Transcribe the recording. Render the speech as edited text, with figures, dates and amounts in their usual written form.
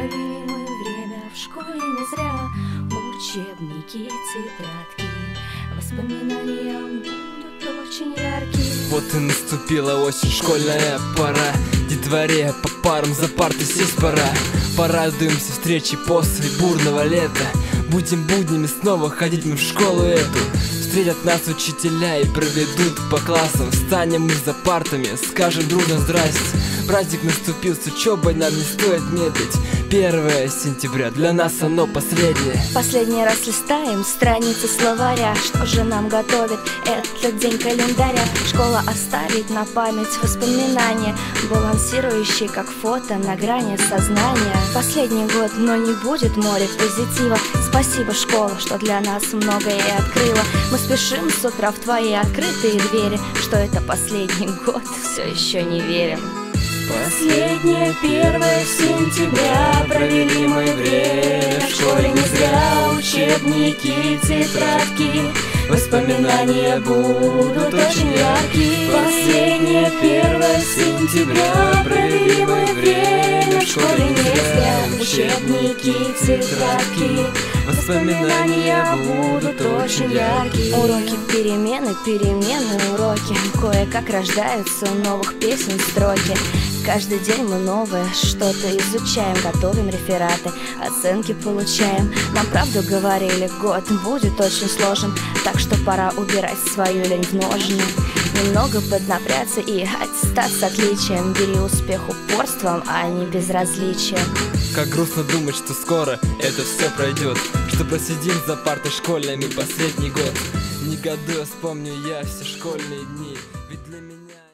провели мы время в школе не зря. Учебники, тетрадки, воспоминания будут очень яркие. Вот и наступила осень, школьная пора. Детворе по парам за парты сесть пора. Порадуемся встрече после бурного лета. Будем буднями снова ходить мы в школу эту. Встретят нас учителя и проведут по классам. Встанем мы за партами, скажем дружно здрасте. Праздник наступил, с учебой нам не стоит медлить. 1 сентября, для нас оно последнее. Последний раз листаем страницы словаря. Что же нам готовит этот день календаря? Школа оставит на память воспоминания, балансирующие как фото на грани сознания. Последний год, но не будет моря позитива. Спасибо, школа, что для нас многое открыла. Мы спешим с утра в твои открытые двери. Что это последний год, все еще не верим. Последнее 1 сентября провели мы время в школе не зря. Учебники, тетрадки, воспоминания будут очень яркие. Последнее 1 сентября провели мы время в школе не зря. Учебники, тетрадки, воспоминания будут очень яркие. Уроки, перемены, уроки. Кое-как рождаются новых песен строки. Каждый день мы новое что-то изучаем, готовим рефераты, оценки получаем. Нам правду говорили, год будет очень сложен, так что пора убирать свою лень в ножны. Немного поднапряться и аттестат с отличием. Бери успех упорством, а не безразличием. Как грустно думать, что скоро это все пройдет, что просидим за партой школьными последний год. Негодуя вспомню я все школьные дни, ведь для меня...